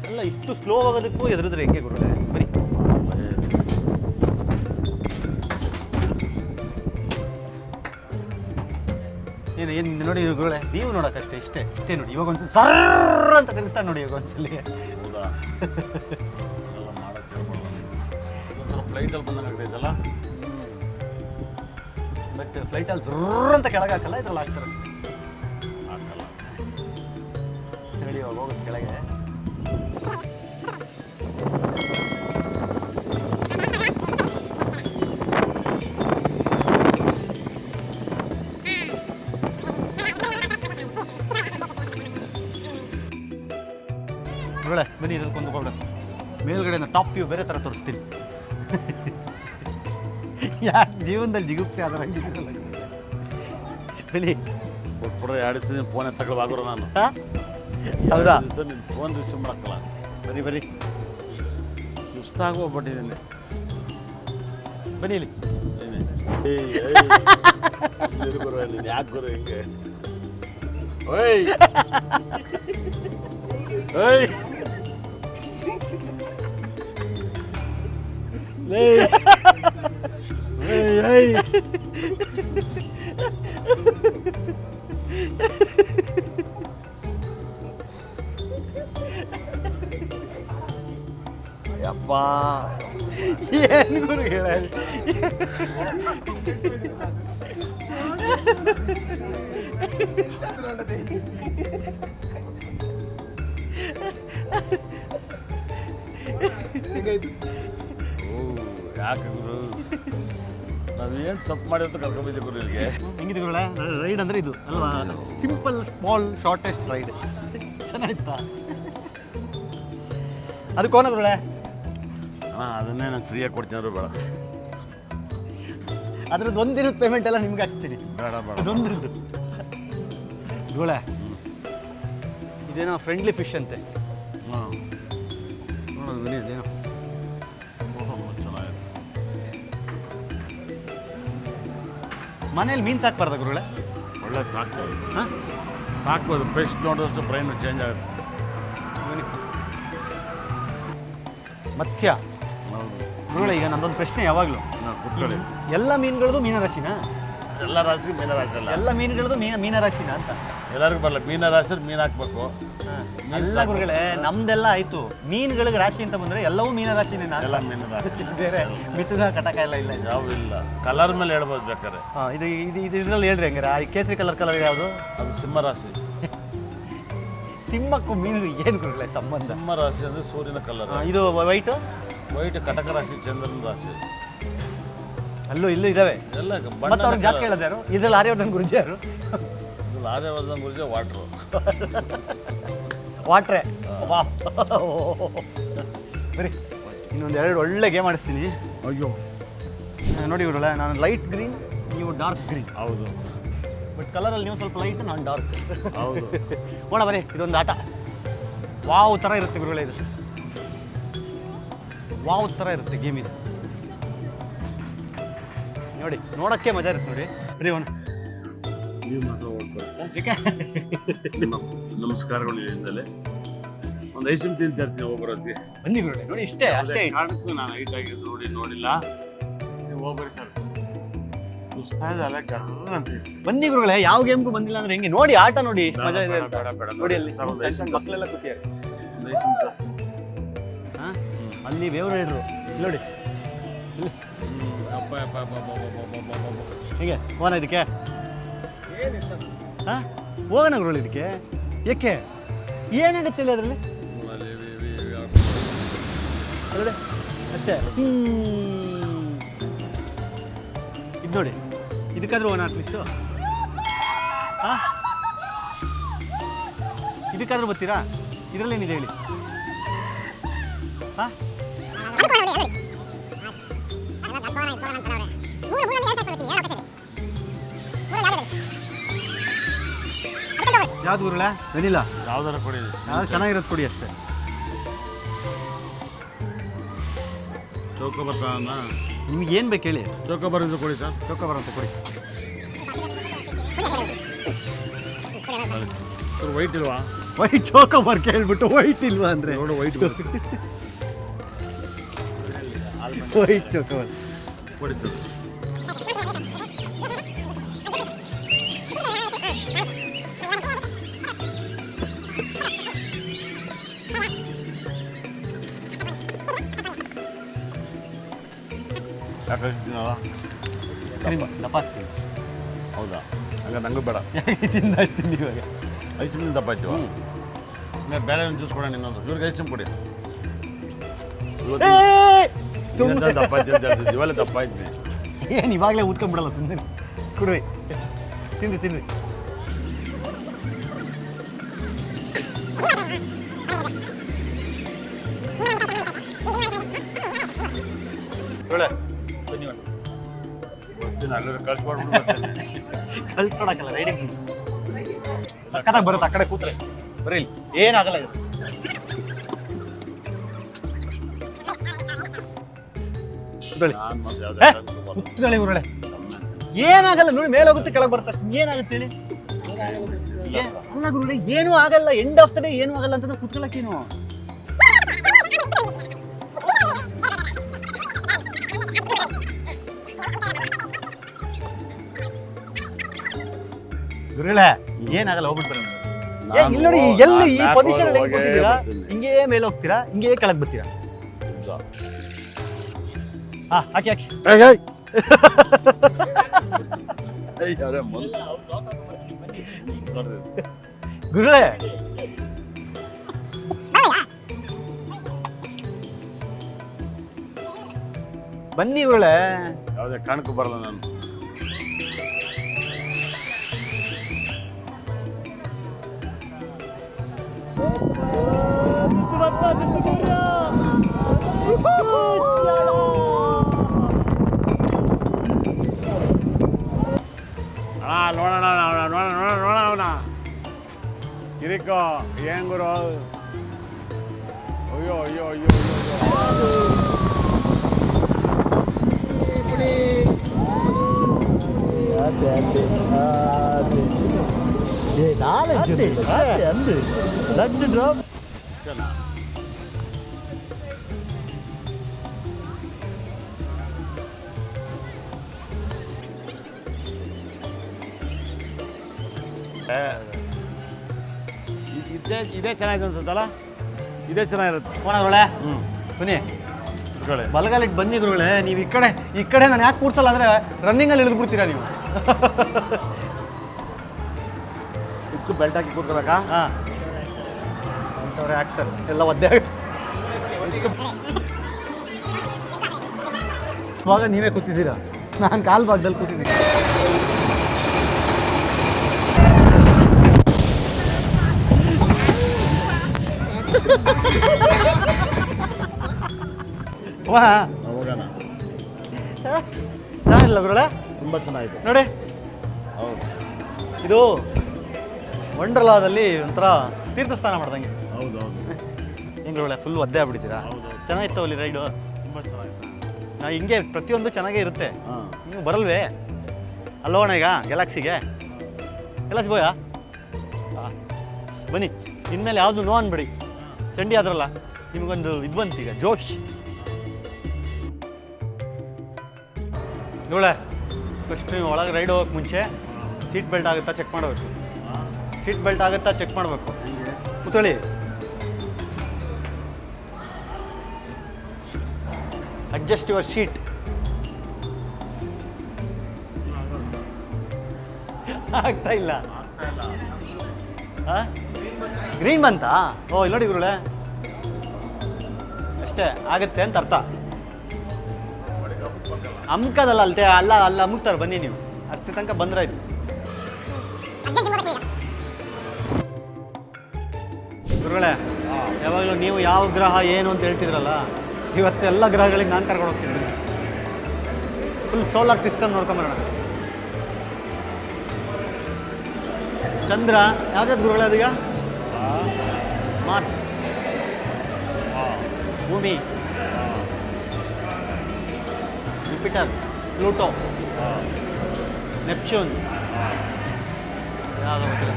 ಅಲ್ಲ ಇಷ್ಟು ಸ್ಲೋ ಆಗೋದಕ್ಕೂ ಎದುರಿದ್ರೆ ಹೆಂಗೆ ಗುರುಗಳೇ? ಬರೀ ಏನು ನೋಡಿ ಗುರುಗಳೇ, ನೀವು ನೋಡೋಕ್ಕಷ್ಟೇ ಇಷ್ಟೇ ನೋಡಿ. ಇವಾಗ ಒಂದ್ಸಲ ಸರ್ರ ಅಂತ ತಿರುಗಿಸ್ತಾನೆ ನೋಡಿ, ಇವಾಗ ಒಂದ್ಸಲಿ. ಹೌದಾ? ಎಲ್ಲ ಮಾಡೋಕ್ಕೆ ಹೇಳ್ಬೋದು. ಸ್ವಲ್ಪ ಫ್ಲೈಟಲ್ಲಿ ಬಂದಂಗೆ ಆಗ್ತೈತಲ್ಲ. ಬಟ್ ಫ್ಲೈಟಲ್ಲಿ ಸರ್ರ ಅಂತ ಕೆಳಗೆ ಹಾಕಲ್ಲ, ಇದ್ರಲ್ಲಿ ಹಾಕ್ತಾರೆ. ಹಾಕಲ್ಲ. ನೋಡಿ ಇವಾಗ ಹೋಗುತ್ತೆ ಕೆಳಗೆ. ಒಳ್ಳೆ ಬನ್ನಿ, ಇದಕ್ಕೊಂದು ಹೋಗೋಣ. ಮೇಲ್ಗಡೆಯಿಂದ ಟಾಪ್ ವ್ಯೂ ಬೇರೆ ಥರ ತೋರಿಸ್ತೀನಿ. ಯಾಕೆ ಜೀವನದಲ್ಲಿ ಜಿಗುಪ್ಸೆ ಆದ್ರೆ ಹಂಗಿದ್ರಲ್ಲ. ಬನ್ನಿ. ಕೊಟ್ಬಿಟ್ರೆ 2 ದಿವಸ ಫೋನ್ ತಗೊಳ್ಬಾಗ್ರು ನಾನು. ಹೌದಾ? ನಿನ್ನ ಫೋನ್ ರಿಸೀವ್ ಮಾಡಕ್ಕಲ್ಲ. ಬರೀ ಸುಸ್ತಾಗಿ ಹೋಗ್ಬಿಟ್ಟಿದ್ದೀನಿ. ಬನ್ನಿ ಇಲ್ಲಿ. ಗುರು ನೀನು ಯಾಕೆ ಗುರು ಹಿಂಗೆ? ಓಯ್ ಓಯ್ ಅಪ್ಪ ಏನು ಗುರು ಹೇಳ. ಯಾಕೆ ಗುರು? ನಾವೇನು ತಪ್ಪು ಮಾಡಿದ್ದು ಕರ್ಕೊಂಬಿದ್ದೆ ಗುರು ಇಲ್ಲಿಗೆ. ಹೆಂಗಿದೆ ಗುರುಗಳೇ ರೈಡ್ ಅಂದರೆ ಇದು ಅಲ್ವಾ? Simple small shortest ride. ಚೆನ್ನಾಗಿತ್ತಾ? ಅದಕ್ಕೋನ ಗುರುಗಳೇ ಅದನ್ನೇ ನಾನು ಫ್ರೀಯಾಗಿ ಕೊಡ್ತೀನಿ ಬೇಡ. ಅದ್ರದ್ದು ಒಂದಿನದ ಪೇಮೆಂಟ್ ಎಲ್ಲ ನಿಮ್ಗೆ ಹಾಕ್ತೀನಿ. ಬೇಡ ಬೇಡ. ಅದೊಂದಿರದ್ದು ಗುರುಗಳೇ, ಇದೇನೋ ಫ್ರೆಂಡ್ಲಿ ಫಿಶ್ ಅಂತೆ. ಹಾಂ ನೋಡೋದು ಬನ್ನಿ ಅದೇನೋ. ಚೆನ್ನಾಗಿದೆ. ಮನೇಲಿ ಮೀನು ಸಾಕ್ಬಾರ್ದ ಗುರುಗಳೇ? ಒಳ್ಳೆ ಸಾಕ್ಬೋದು. ಹಾಂ ಸಾಕ್ಬೋದು. ಪೇಸ್ಟ್ ನೋಡಿದಷ್ಟು ಬ್ರೈನ್ ಚೇಂಜ್ ಆಗುತ್ತೆ. ಮತ್ಸ್ಯ ಹೌದು. ಗುರುಗಳೇ, ಈಗ ನನ್ನೊಂದು ಪ್ರಶ್ನೆ ಯಾವಾಗಲೂ, ಕುತ್ಕೊಳ್ಳಿ. ಎಲ್ಲ ಮೀನುಗಳದ್ದು ಮೀನರಾಶಿನಾ? ಎಲ್ಲ ರಾಶಿಗೆ ಮೀನರಾಶಿ ಅಲ್ಲ. ಎಲ್ಲ ಮೀನುಗಳದ್ದು ಮೀನರಾಶಿನಾ ಅಂತ. ಎಲ್ಲರಿಗೂ ಬರಲ್ಲ. ಮೀನರಾಶಿ ಮೀನು ಹಾಕ್ಬೇಕು. ಎಲ್ಲ ಗುರುಗಳೇ, ನಮ್ದೆಲ್ಲ ಆಯ್ತು. ಮೀನುಗಳಿಗೆ ರಾಶಿ ಅಂತ ಬಂದ್ರೆ ಎಲ್ಲವೂ ಮೀನರಾಶಿನೇ. ಎಲ್ಲ ಮೀನರಾಶಿ. ಬೇರೆ ಮಿಥುನ ಕಟಕ ಎಲ್ಲ ಇಲ್ಲ. ಯಾವ ಇಲ್ಲ. ಕಲರ್ ಮೇಲೆ ಹೇಳ್ಬೋದು ಬೇಕಾರೆ. ಹಾಂ ಇದು ಇದು ಇದು ಇದರಲ್ಲಿ ಹೇಳ್ರಿ ಹಂಗಾರೆ. ಈ ಕೇಸರಿ ಕಲರ್ ಯಾವುದು? ಅದು ಸಿಂಹರಾಶಿ. ಸಿಂಹಕ್ಕೂ ಮೀನು ಏನು ಗುರುಗಳೇ ಸಂಬಂಧ? ಸಿಂಹರಾಶಿ ಅಂದರೆ ಸೂರ್ಯನ ಕಲರ್. ಇದು ವೈಟು? ವೈಟ್ ಕಟಕ ರಾಶಿ, ಚಂದ್ರನ ರಾಶಿ. ಅಲ್ಲೂ ಇಲ್ಲೂ ಇದಾವೆ ಎಲ್ಲ ಮತ್ತೆ ಅವ್ರಿಗೆ ಜಾತ್ ಕೇಳೋದು ಯಾರು? ಇದ್ರಲ್ಲಿ ಆರ್ಯವರ್ಧನ್ ಗುರುಜಿ ಯಾರು? ಇದು ಆರ್ಯವರ್ಧನ್ ಗುರುಜಿ ವಾಟ್ರು. ವಾಟ್ರೆ. ಬರೀ ಇನ್ನೊಂದು 2 ಒಳ್ಳೆ ಗೇಮ್ ಆಡಿಸ್ತೀನಿ. ಅಯ್ಯೋ ನೋಡಿ ಇವ್ರಲ್ಲ, ನಾನು ಲೈಟ್ ಗ್ರೀನ್, ನೀವು ಡಾರ್ಕ್ ಗ್ರೀನ್. ಹೌದು. ಬಟ್ ಕಲರಲ್ಲಿ ನೀವು ಸ್ವಲ್ಪ ಲೈಟ್, ನಾನು ಡಾರ್ಕ್. ಹೌದು. ನೋಡ ಬರೀ ಇದೊಂದು ಆಟ. ವಾವ್ ಥರ ಇರುತ್ತೆ ಗುರುಗಳೇ ಇದು. ವಾವ್ ಥರ ಇರುತ್ತೆ ಗೇಮ್ ಇದು. ನೋಡಿ ನೋಡೋಕ್ಕೆ ಮಜಾ ಇರುತ್ತೆ ನೋಡಿ. ಬರೀ ಅವನು ನೀವು ಮಾತ್ರ ನಮಸ್ಕಾರಗಳು ಇಲ್ಲಿಂದಲೇ. ಒಂದು ಐಸ್ ಕ್ರೀಮ್ ತಿಂತಿರ್ತೀನಿ ಹೋಗ್ಬರೋದಕ್ಕೆ. ಬನ್ನಿ ಗುರುಗಳೇ, ನೋಡಿ ಇಷ್ಟೇ ಅಷ್ಟೇ. ಕಾರಣಕ್ಕೂ ನಾನು ಹೈಟ್ ಆಗಿದ್ದು ನೋಡಿಲ್ಲ. ನೀವು ಹೋಗ್ಬರಿ ಸರ್. ಸುಸ್ತಾಯಿದಲ್ಲ ಕರ್ರ ಅಂತೀವಿ. ಬನ್ನಿ ಗುರುಗಳೇ, ಯಾವ ಗೇಮ್ಗೂ ಬಂದಿಲ್ಲ ಅಂದ್ರೆ ಹೆಂಗೆ? ನೋಡಿ ಆಟ ನೋಡಿ ಎಷ್ಟು ಮಜಾ ಇದೆ ಅಂತ. ಬೇಡ, ಬೇಡ, ಬೇಡ. ನೋಡಿ ಅಲ್ಲಿ ಸರ್, ಒಂದು ಸಣ್ಣ ಐಸ್ ಸಣ್ಣ ಕ್ರೀಮ್ ಮಕ್ಕಳೆಲ್ಲ ಕೂತಿದ್ದಾರೆ. ಒಂದು ಐಸ್ ಕ್ರೀಮ್ ಜಾಸ್ತಿ. ಹಾಂ ಅಲ್ಲಿ ವೇವ್ ರೈಡ್ರು ನೋಡಿ. ಅಪ್ಪ ಅಪ್ಪ ಅಪ್ಪ ಅಪ್ಪ ಅಪ್ಪ ಅಪ್ಪ ಅಪ್ಪ ಅಪ್ಪ. ಹೀಗೆ ಹೋಗೋಣ ಇದಕ್ಕೆ? ಹಾಂ ಹೋಗೋಣ ಗುರುಗಳು ಇದಕ್ಕೆ. ಏಕೆ ಏನಾಗುತ್ತೆ ಅದರಲ್ಲಿ? ಅಲ್ಲದೆ ಅಷ್ಟೇ. ಇದು ನೋಡಿ, ಇದಕ್ಕಾದ್ರೂ ಹೋಗೋಣ ಅಟ್ಲೀಸ್ಟು. ಹಾಂ ಇದಕ್ಕಾದ್ರೂ ಬರ್ತೀರಾ? ಇದರಲ್ಲೇನಿದೆ ಹೇಳಿ? ಹಾಂ ಯಾವ್ದು ಗುರುಳೆ? ವೆನಿಲ್ಲ ಯಾವ್ದಾರ ಕೊಡಿ. ಯಾವ್ದು ಚೆನ್ನಾಗಿರೋದು ಕೊಡಿ ಅಷ್ಟೇ. ಚೌಕೋಬಾರ್ ನಿಮ್ಗೆ ಏನು ಬೇಕು ಹೇಳಿ? ಚೌಕೋಬಾರ್ ಇದು ಕೊಡಿ ಸರ್. ಚೌಕೋಬಾರ್ ಅಂತ ಕೊಡಿ. ಸರ್ ವೈಟ್ ಇಲ್ವಾ? ವೈಟ್ ಚೌಕೋಬಾರ್ ಕೇಳ್ಬಿಟ್ಟು ವೈಟ್ ಇಲ್ವಾ ಅಂದರೆ ನೋಡು ವೈಟ್ ವೈಟ್ ಚೌಕೋಬಾರ್ ಕೊಡಿ ಸರ್. ಯಾಕೆ ಐಸ್ ಕ್ರೀಮ್ ದಪ್ಪ ಆಗ್ತೀನಿ. ಹೌದಾ? ಹಂಗೆ ನಂಗೂ ಬೇಡ. ತಿಂದಾಯ್ತೀನಿ ಇವಾಗ. ಐಸ್ ಕ್ರೀಮ್ ದಪ್ಪ ಆಯ್ತು. ಬೇರೆ ಜ್ಯೂಸ್ ಕೊಡೋಣ ಇನ್ನೊಂದು. ಇವ್ರಿಗೆ ಐಸ್ ಕ್ರೀಮ್ ಕೊಡಿ. ಸುಮ್ಮನೆ ದಪ್ಪ ಆಯ್ತು ಇವೆಲ್ಲ ದಪ್ಪ ಆಯ್ತು. ಏನು ಇವಾಗಲೇ ಊದ್ಕೊಂಡ್ಬಿಡಲ್ಲ, ಸುಮ್ಮನೆ ಕೊಡ್ರಿ. ತಿನ್ರಿ ತಿನ್ರಿ. ಒಳ್ಳೆ ಬರ್ತೀನಿ, ಅಲ್ಲೂ ಕಳ್ಸ್ಕೊಡ್ಬಿಟ್ಟು ಬರ್ತೀನಿ. ಕಳ್ಸ್ಕೊಡಕ್ಕಲ್ಲ, ರೈಡಿಂಗ್ ಸಕ್ಕತ್ತಾಗಿ ಬರುತ್ತೆ. ಆ ಕಡೆ ಕೂತ್ರೆ ಬರೀ ಏನಾಗಲ್ಲ ಇದು. ನಾನು ಮತ್ತೆ ಯಾವ್ದಾದ್ರು ಕಳ್ಸ್ಕೊಡ್ಬೋದು. ಕುತ್ಕೊಳ್ಳಿ ಉರುಳೆ, ಏನಾಗಲ್ಲ ನೋಡಿ. ಮೇಲೆ ಹೋಗುತ್ತೆ, ಕೆಳಗೆ ಬರುತ್ತೆ ಅಷ್ಟೇ. ಏನಾಗುತ್ತೆ ಹೇಳಿ? ಅಲ್ಲ ಗುರುಳೆ, ಏನೂ ಆಗಲ್ಲ. ಎಂಡ್ ಆಫ್ ದ ಡೇ ಏನೂ ಆಗಲ್ಲ ಅಂತ ಕುತ್ಕೊಳ್ಳಕ್ಕೇನು. ಗುರುಳೆ ಏನಾಗಲ್ಲ, ಹೋಗ್ಬಿಟ್ಟು ಬರೋಣ. ಇಲ್ಲಿ ನೋಡಿ, ಎಲ್ಲಿ ಈ ಪೊಸಿಷನ್ ಅಲ್ಲಿ ಕೂತಿದ್ದೀರಾ? ಹಿಂಗೇ ಮೇಲೆ ಹೋಗ್ತೀರಾ, ಹಿಂಗೇ ಕೆಳಗೆ ಬರ್ತೀರಾ. ಹಾ ಹಾಕಿ ಹಾಕಿ. ಗುರುಳೆ ಬನ್ನಿ ಗುರುಳೆ. ಯಾವುದೇ ಕಾರಣಕ್ಕೂ ಬರಲ್ಲ ನಾನು. ನೋಡೋಣ ಅವನ ಕಿರಿಕೋ ಏನ್ ಗುರು. ಅಯ್ಯೋ ಅಯ್ಯೋ ಅಯ್ಯೋ ಇದೇ ಚೆನ್ನಾಗಿದೆ ಅನ್ಸುತ್ತಲ್ಲ. ಇದೇ ಚೆನ್ನಾಗಿರುತ್ತೆ. ಗುರುಳೆ ಬನ್ನಿ. ಬಲಗಾಲಿಟ್ಟು ಬನ್ನಿ ಗುರುಳೆ. ನೀವು ಈ ಕಡೆ ನಾನು ಯಾಕೆ ಕೂರ್ಸಲ್ಲ ಅಂದ್ರೆ ರನ್ನಿಂಗಲ್ಲಿ ಇಳಿದು ಬಿಡ್ತೀರಾ ನೀವು. ಇದಕ್ಕೂ ಬೆಲ್ಟ್ ಹಾಕಿ ಕೂತ್ಕೋಬೇಕಾ? ಹಾಂ ಅಂಥವ್ರೆ ಆಗ್ತಾರೆ, ಎಲ್ಲ ಒದ್ದೆ ಆಗುತ್ತೆ. ಇವಾಗ ನೀವೇ ಕೂತಿದ್ದೀರಾ, ನಾನು ಕಾಲು ಭಾಗದಲ್ಲಿ ಕೂತಿದ್ದೀನಿ. ಹೋಗೋಣ. ಚೆನ್ನಾಗಿಲ್ಲ ಗುರುಳೆ? ತುಂಬ ಚೆನ್ನಾಗಿದೆ ನೋಡಿ. ಹೌದು, ಇದು ವಂಡರ್ಲಾದಲ್ಲಿ ಒಂಥರ ತೀರ್ಥಸ್ಥಾನ ಮಾಡ್ದಂಗೆ. ಹೌದು ಹೌದು. ಹೆಂಗೆ ಒಳ್ಳೆ ಫುಲ್ ಒದ್ದೆ ಆಗ್ಬಿಟ್ಟಿದ್ದೀರಾ? ಹೌದು ಚೆನ್ನಾಗಿತ್ತು ಅಲ್ಲಿ ರೈಡು. ತುಂಬ ಚೆನ್ನಾಗಿದೆ. ನಾವು ಹಿಂಗೆ ಪ್ರತಿಯೊಂದು ಚೆನ್ನಾಗೇ ಇರುತ್ತೆ. ಹಾಂ, ನೀವು ಬರಲ್ವೇ? ಅಲ್ಲೋಣ ಈಗ ಗ್ಯಾಲಕ್ಸಿಗೆ. ಗ್ಯಾಲಕ್ಸಿ ಬೋಯಾ? ಹಾಂ ಬನ್ನಿ. ಇನ್ಮೇಲೆ ಯಾವುದು ನೋ ಅನ್ಬೇಡಿ. ಚಂಡಿ ಆದ್ರಲ್ಲ, ನಿಮಗೊಂದು ಇದು ಬಂತು ಈಗ, ಜೋಶ್. ನೋಳೆ ಫಸ್ಟ್ ನೀವು ಒಳಗೆ ರೈಡ್ ಹೋಗೋಕೆ ಮುಂಚೆ ಸೀಟ್ ಬೆಲ್ಟ್ ಆಗುತ್ತಾ ಚೆಕ್ ಮಾಡಬೇಕು. ಸೀಟ್ ಬೆಲ್ಟ್ ಆಗುತ್ತಾ ಚೆಕ್ ಮಾಡಬೇಕು. ಕೂತ್ಕೊಳ್ಳಿ. Adjust your sheet. ಆಗ್ತಾ ಇಲ್ಲ. ಗ್ರೀನ್ ಬಂತಾ? ಓ ಇಲ್ಲಿ ನೋಡಿ ಗುರುಳೆ, ಅಷ್ಟೇ ಆಗುತ್ತೆ ಅಂತ ಅರ್ಥ. ಅಮ್ಕದಲ್ಲ ಅಲ್ತೆ, ಅಲ್ಲ ಅಮ್ಕ್ತಾರೆ. ಬನ್ನಿ ನೀವು ಅಷ್ಟೇ ತನಕ ಬಂದ್ರಾಯ್ತು. ಗುರುಗಳೇ ಯಾವಾಗಲೂ ನೀವು ಯಾವ ಗ್ರಹ ಏನು ಅಂತ ಹೇಳ್ತಿದ್ರಲ್ಲ, ಇವತ್ತು ಎಲ್ಲ ಗ್ರಹಗಳಿಗೆ ನಾನು ಕರ್ಕೊಂಡು ಹೋಗ್ತೀನಿ. ಫುಲ್ ಸೋಲಾರ್ ಸಿಸ್ಟಮ್ ನೋಡ್ಕೊಂಬರೋಣ. ಚಂದ್ರ ಯಾವ್ದಾದ್ರು ಗುರುಗಳೇ ಅದೀಗ? ಮಾರ್ಸ್, ಭೂಮಿ, ಜುಪಿಟರ್, ಪ್ಲೂಟೋ, ನೆಪ್ಚೂನ್, ಯಾವುದು ಗೊತ್ತಿಲ್ಲ.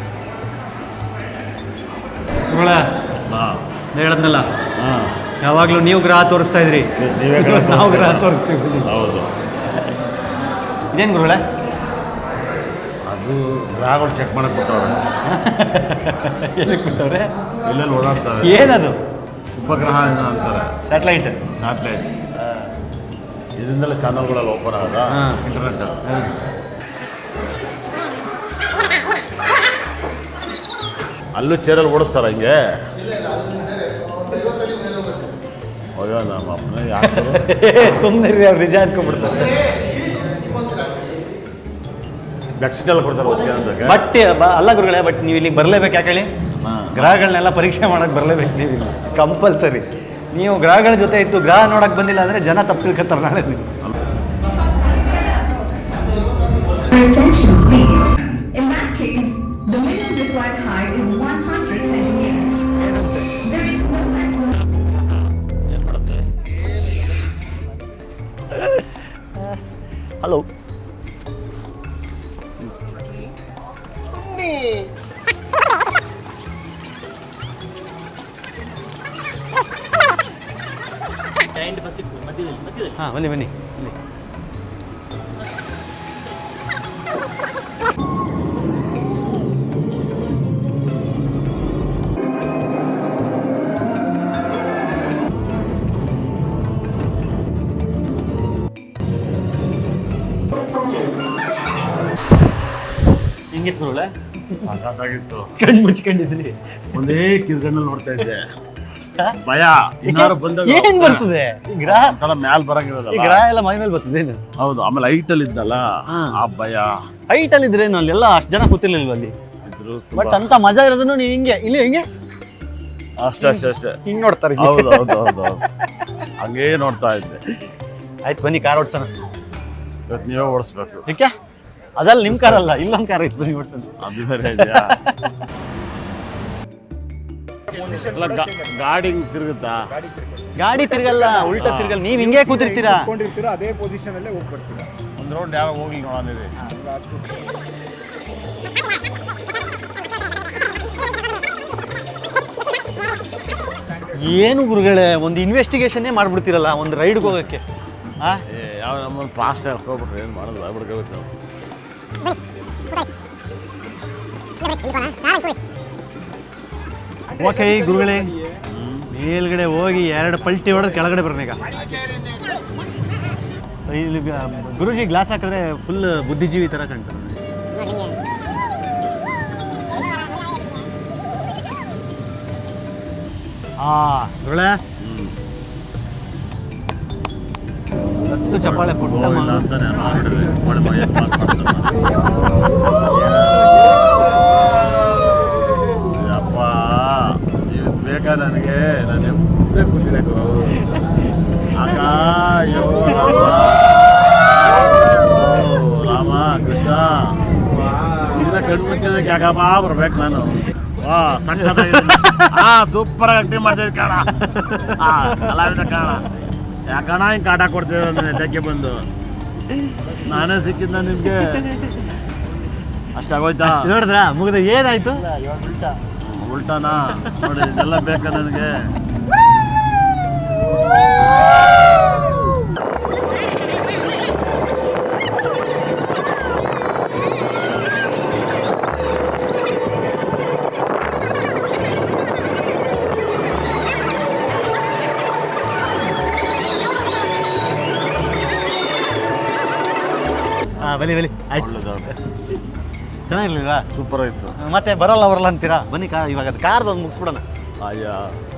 ಗುರುಗಳೇ ಹೇಳದ್ನಲ್ಲ, ಯಾವಾಗಲೂ ನೀವು ಗ್ರಹ ತೋರಿಸ್ತಾ ಇದ್ರಿ, ನಾವು ಗ್ರಹ ತೋರಿಸ್ತೀವಿ. ಹೌದು. ಇದೇನು ಗುರುಗಳೇ? ಅದು ಗ್ರಹಗಳು ಚೆಕ್ ಮಾಡಕ್ಕೆ ಕೊಟ್ಟವ್ರೆ. ಏನಕ್ಕೆ ಬಿಟ್ಟವ್ರೆ? ಎಲ್ಲೆಲ್ಲಿ ಓಡಾಡ್ತಾರೆ. ಏನದು? ಉಪಗ್ರಹ ಏನೋ ಅಂತಾರೆ. ಸ್ಯಾಟಲೈಟ್. ಇದರಿಂದಲೇ ಚಾನಲ್ಗಳಲ್ಲಿ ಓಪನ್ ಆದ ಇಂಟರ್ನೆಟ್. ಅಲ್ಲೂ ಚೇರಲ್ಲಿ ಓಡಿಸ್ತಾರ ಹಿಂಗೆ? ಅಯ್ಯೋ ನಮ್ಮ ಅಪ್ಪನೇ ಯಾಕೆ ಸುಮ್ಮನೆ ಅವ್ರು ನಿಜ ಅನ್ಕೊಂಡ್ಬಿಡ್ತಾರೆ. ಬೆಡ್ಶೀಟೆಲ್ಲ ಕೊಡ್ತಾರೆ ಹೊಚ್ಕೆ ಅಂತಕ್ಕೆ. ಬಟ್ ಅಲ್ಲ ಗುರುಗಳೇ, ಬಟ್ ನೀವು ಇಲ್ಲಿಗೆ ಬರಲೇಬೇಕು. ಯಾಕೆ ಹೇಳಿ? ಗ್ರಹಗಳನ್ನೆಲ್ಲ ಪರೀಕ್ಷೆ ಮಾಡಕ್ಕೆ ಬರಲೇಬೇಕು ನೀವು ಇಲ್ಲಿ, ಕಂಪಲ್ಸರಿ. ನೀವು ಗ್ರಹಗಳ ಜೊತೆ ಇತ್ತು ಗ್ರಹ ನೋಡಕ್ಕೆ ಬಂದಿಲ್ಲ ಅಂದರೆ ಜನ ತಪ್ಪು ತಿಳ್ಕೊತಾರೆ ನಾಳೆ ನೀವು. Attention please. In that case, the minimum required height is 100 centimeters. There is no maximum. Hello. ಟೈಂಡ್ ಫಸ್ಟ್ ಮಧ್ಯದಲ್ಲಿ ಹಾಂ ಬನ್ನಿ ಬನ್ನಿ ಬನ್ನಿ. ಹಿಂಗಿತ್ತು ಗುರುಗಳೇ? ಸಾಕಾಗಿತ್ತು. ಕಣ್ಣು ಮುಚ್ಕೊಂಡಿದ್ರಿ. ಒಂದೇ ಕಿರ್ಗಣ್ಣಲ್ಲಿ ನೋಡ್ತಾ ಇದ್ದೆ. ಭಯ. ಇನ್ನಾರು ಬಂದಾಗ ಏನ್ ಬರ್ತದೆ ಈ ಗ್ರಹ? ಮ್ಯಾಲ್ ಈ ಬರಂಗಿರೋದಲ್ಲ. ಗ್ರಹ ಎಲ್ಲ ಮೈ ಮೇಲೆ ಬರ್ತದೆ ಏನು? ಹೌದು. ಆಮೇಲೆ ಹೈಟಲ್ಲಿ ಇದ್ದಲ್ಲ, ಆ ಭಯ. ಹೈಟಲ್ಲಿ ಇದ್ರೇನು ಅಲ್ಲೆಲ್ಲ ಅಷ್ಟು ಜನ ಕೂತಿರ್ಲಿಲ್ವ ಅಲ್ಲಿ? ಇದ್ರು. ಬಟ್ ಅಂತ ಮಜಾ ಇರೋದನ್ನು ನೀವು ಹಿಂಗೆ ಇಲ್ಲಿ ಹಿಂಗೆ ಅಷ್ಟೇ ಹಿಂಗೆ ನೋಡ್ತಾರೆ. ಹೌದು ಹೌದು ಹೌದು ಹೌದು. ಹಂಗೇ ನೋಡ್ತಾ ಇದ್ದೆ. ಆಯ್ತು ಬನ್ನಿ ಕಾರ್ ಓಡ್ಸೋಣ. ಇವತ್ತು ನೀವೇ ಓಡಿಸ್ಬೇಕು. ಏಕೆ? ಅದಲ್ಲ ನಿಮ್ಮ ಕಾರ್ ಅಲ್ಲ, ಇಲ್ಲೊಂದು ಕಾರ್ ಐತೆ, ಬನ್ನಿ ಓಡ್ಸೋಣ. ಅದು ಬೇರೆ ಇದೆಯಾ? ಗಾಡಿ ತಿರುಗುತ್ತಾ? ಗಾಡಿ ತಿರ್ಗಲ್ಲ, ಉಲ್ಟಾ ತಿರ್ಗಲ್ಲ. ನೀವು ಹಿಂಗೆ ಕೂತಿರ್ತೀರಾ, ಅದೇ ಪೊಸಿಷನ್ ಅಲ್ಲೇ ಹೋಗ್ಬಿಡ್ತೀರಾ. ಒಂದು ರೌಂಡ್ ಯಾವಾಗ ಹೋಗ್ಲಿ ನೋಡೋದಿದೆ. ಏನು ಗುರುಗಳೇ, ಒಂದು ಇನ್ವೆಸ್ಟಿಗೇಷನ್ನೇ ಮಾಡ್ಬಿಡ್ತೀರಲ್ಲ ಒಂದು ರೈಡ್ಗೆ ಹೋಗೋಕ್ಕೆ. ಯಾವ ನಮ್ಮಲ್ಲಿ ಫಾಸ್ಟ್ ಆಗಿ ಹೋಗ್ಬಿಟ್ರೆ ಏನು ಮಾಡೋದು? ಆಗ್ಬಿಡ್ಕೋಬೇಕು ನಾವು. ಓಕೆ ಗುರುಗಳೇ, ಮೇಲ್ಗಡೆ ಹೋಗಿ 2 ಪಲ್ಟಿ ಹೊಡೆದು ಕೆಳಗಡೆ ಬರ್ಬೇಕ. ಇಲ್ಲಿ ಗುರುಜಿ ಗ್ಲಾಸ್ ಹಾಕಿದ್ರೆ ಫುಲ್ ಬುದ್ಧಿಜೀವಿ ಥರ ಕಾಣ್ತಾರೆ. ಗುರುಗಳೇ ಸತ್ತು ಚಪ್ಪಾಳೆ ಕೊಟ್ಟ ಅಂತಾನೆ ಅಪ್ಪ ಇದು ಬೇಕಾ ನನಗೆ? ನಾನು ಕೂತಿರಬೇಕು ಆಗ. ಅಯ್ಯೋ ರಾಮ ಕೃಷ್ಣ, ಸುಮ್ಮನೆ ಕಣ್ಣು ಮುಚ್ಚೋದಕ್ಕೆ ಯಾಕಪ್ಪ ಬರ್ಬೇಕು ನಾನು? ಸೂಪರ್ ಆಗಿ ಆಕ್ಟಿಂಗ್ ಮಾಡ್ತಿದ್ದೆ ಕಾಣ, ಕಲಾವಿದ ಕಾಣ. ಯಾಕಣ ಹಿಂಗೆ ಕಾಟ ಕೊಡ್ತಿದ್ರು ನನ್ನ ತೆಕ್ಕೆ ಬಂದು? ನಾನೇ ಸಿಕ್ಕಿದ್ದ ನಿಮ್ಗೆ? ಅಷ್ಟಾಗೋಯ್ತಾ? ನೋಡಿದ್ರಾ ಮುಗಿದ ಏನಾಯ್ತು? ಉಲ್ಟಾನಾ? ನೋಡಿ ಇದೆಲ್ಲ ಬೇಕಾ ನನಗೆ? ಬಲಿ ಬಲಿ ಆಯ್ತು. ಚೆನ್ನಾಗಿರ್ಲಿಲ್ವಾ? ಸೂಪರ್ ಆಯ್ತು. ಮತ್ತೆ ಬರಲ್ಲ ಅಂತೀರಾ? ಬನ್ನಿ ಇವಾಗ ಅದು ಕಾರ್ದು ಒಂದು ಮುಗಿಸ್ಬಿಡೋಣ. ಅಯ್ಯ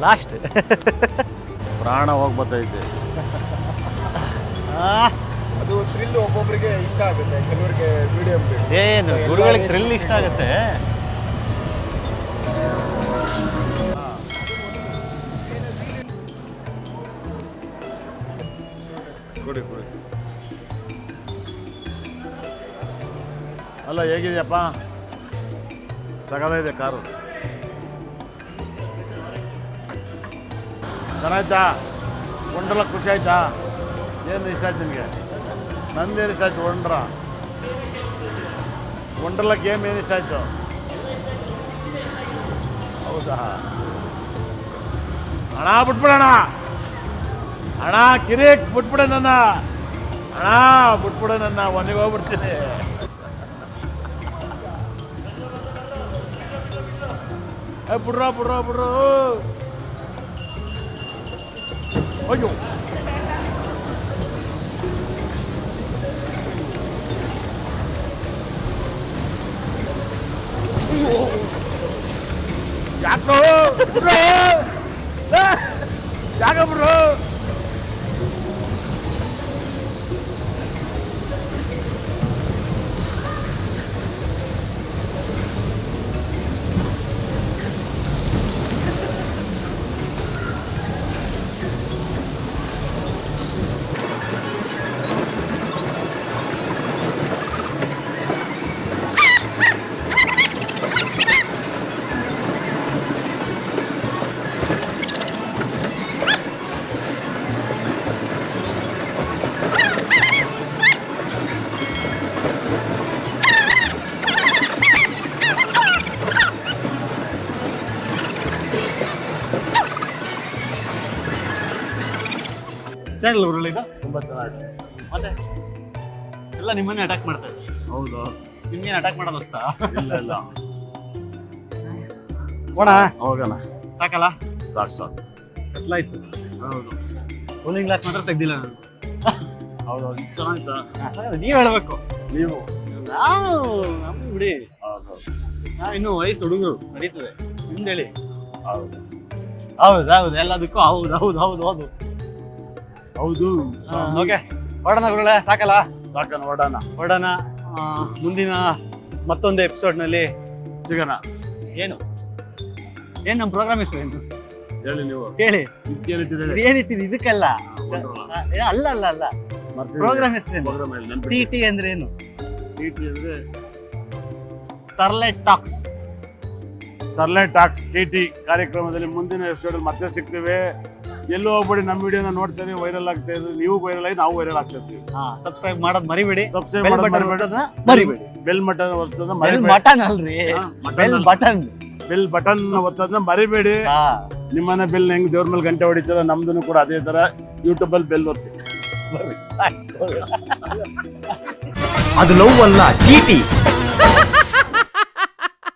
ಲಾಸ್ಟ್ ಪ್ರಾಣ ಹೋಗಿ ಬರ್ತೈತೆ. ಅದು ಥ್ರಿಲ್ ಒಬ್ಬೊಬ್ಬರಿಗೆ ಇಷ್ಟ ಆಗುತ್ತೆ, ಕೆಲವರಿಗೆ ಮೀಡಿಯಂ ಬೇಕು. ಏನು ಗುರುಗಳಿಗೆ ಥ್ರಿಲ್ ಇಷ್ಟ ಆಗುತ್ತೆ. ಕೊಡಿ ಕೊಡಿ. ಅಲ್ಲ ಹೇಗಿದೆಯಪ್ಪ? ಸಗದ ಕಾರು. ಚೆನ್ನಾಯ್ತಾ? ವಂಡರ್ಲ ಖುಷಿ ಆಯ್ತಾ? ಏನು ಇಷ್ಟ ಆಯ್ತು ನಿನಗೆ? ನಂದೇನು ಇಷ್ಟ ಆಯ್ತು? ವಂಡರ್ಲ ಗೇಮ್ ಏನು ಇಷ್ಟ ಆಯ್ತು? ಹೌದಾ? ಅಣ್ಣ ಬಿಟ್ಬಿಡೋಣ, ಅಣ್ಣ ಕಿರಿಕ್ ಬಿಟ್ಬಿಡ ನನ್ನ, ಅಣ್ಣ ಬಿಟ್ಬಿಡ ನನ್ನ, ಮನೆಗೆ ಹೋಗ್ಬಿಡ್ತೀನಿ. ಬಿಡ್ರ ಬಿಡ್ರ ಬಿಡ್ರು. ಅಯ್ಯೋ ಯಾಕೋ ಬಿಡ್ರು, ಯಾಕ ಬಿಡ್ರು? ಚೆನ್ನಾಗಿಲ್ಲ ಊರಲ್ಲಿ ಇದು. ತುಂಬ ಚೆನ್ನಾಗಿದೆ. ಮತ್ತೆ ಎಲ್ಲ ನಿಮ್ಮನ್ನೇ ಅಟ್ಯಾಕ್ ಮಾಡ್ತಾ ಇದೆ. ಹೌದು. ನಿಮ್ಗೇನು ಅಟ್ಯಾಕ್ ಮಾಡೋದು ಹೊಸ್ತಾ? ಇಲ್ಲ ಇಲ್ಲ, ಹೋಣ ಹೋಗೋಣ. ಸಾಕಲ್ಲ? ಸಾಕು ಸಾಕು. ಕತ್ಲಾಯ್ತು. ಹೌದು ಕೂಲಿಂಗ್ ಗ್ಲಾಸ್ ಮಾತ್ರ ತೆಗ್ದಿಲ್ಲ ನಾನು. ಹೌದು. ಇದು ಚೆನ್ನಾಯ್ತಾ? ನೀವು ಹೇಳಬೇಕು. ನೀವು? ನಾವು ನಮ್ಗೆ ಬಿಡಿ, ಹೌದು ನಾವು ಇನ್ನೂ ವಯಸ್ಸು ಹುಡುಗರು, ನಡೀತದೆ. ನಿಮ್ದು ಹೇಳಿ. ಹೌದು ಹೌದು ಹೌದು, ಎಲ್ಲದಕ್ಕೂ ಹೌದು ಹೌದು ಹೌದು ಹೌದು ಹೌದು. ಓಕೆ, ಹೊಡೋಣ ಗುರುಗಳೇ, ಸಾಕಲ್ಲ? ಸಾಕ, ನೋಡೋಣ. ಹೊಡೋಣ. ಮುಂದಿನ ಮತ್ತೊಂದು ಎಪಿಸೋಡ್ನಲ್ಲಿ ಸಿಗೋಣ. ಏನು ನಮ್ಮ ಪ್ರೋಗ್ರಾಮ್ ಹೆಸರು ಏನು ಹೇಳಿ ನೀವು. ಹೇಳಿ. ಇದಕ್ಕೇನಿಟ್ಟಿದ್ದೀರಿ? ಏನಿಟ್ಟಿದ್ದು ಇದಕ್ಕಲ್ಲ. ಅಲ್ಲ ಅಲ್ಲ ಅಲ್ಲ, ಪ್ರೋಗ್ರಾಮ್ ಹೆಸರೇನು? ಪ್ರೋಗ್ರಾಮ್ ಹೇಳಿ. ನೆನಪು. ಟಿ ಅಂದ್ರೆ ಏನು? TT ಅಂದ್ರೆ ತರ್ಲೆಟ್ ಟಾಕ್ಸ್. ತರ್ಲೆಟ್ ಟಾಕ್ಸ್ TT ಕಾರ್ಯಕ್ರಮದಲ್ಲಿ ಮುಂದಿನ ಎಪಿಸೋಡಲ್ಲಿ ಮತ್ತೆ ಸಿಗ್ತೇವೆ. ಎಲ್ಲೂ ಹೋಗ್ಬೇಡಿ, ನಮ್ಮ ವಿಡಿಯೋನ ನೋಡ್ತೀರಿ, ವೈರಲ್ ಆಗ್ತಾ ಇದ್ರಿ, ನೀವು ವೈರಲ್ ಆಗಿ ನಾವು ವೈರಲ್ ಆಗ್ತಾ ಇರ್ತೀವಿ. ಸಬ್ಸ್ಕ್ರೈಬ್ ಮಾಡೋದು ಮರಿಬೇಡಿ. ಸಬ್ಸ್ಕ್ರೈಬ್ ಬೆಲ್ ಮಾಡೋದು ಬಟನ್ ಮರಿಬೇಡಿ. ಮರಿಬೇಡಿ. ಬೆಲ್ ಬಟನ್ ಒತ್ತೋದನ್ನ ಬೆಲ್ ಮರಿಬೇಡಿ. ಬಟನ್ ಅಲ್ರಿ, ಬೆಲ್ ಬಟನ್. ಬೆಲ್ ಬಟನ್ ಒತ್ತೋದನ್ನ ಮರಿಬೇಡಿ. ನಿಮ್ಮನೆ ಬೆಲ್ ಹೆಂಗ್ ದೇವ್ರ ಮೇಲೆ ಗಂಟೆ ಹೊಡಿತೀರ, ನಮ್ದು ಕೂಡ ಅದೇ ತರ ಯೂಟ್ಯೂಬ್ ಅಲ್ಲಿ ಬೆಲ್ ಒತ್ತಿ. ಸಾಕು. ಅದು ಲವ್ ಅಲ್ಲ, TT.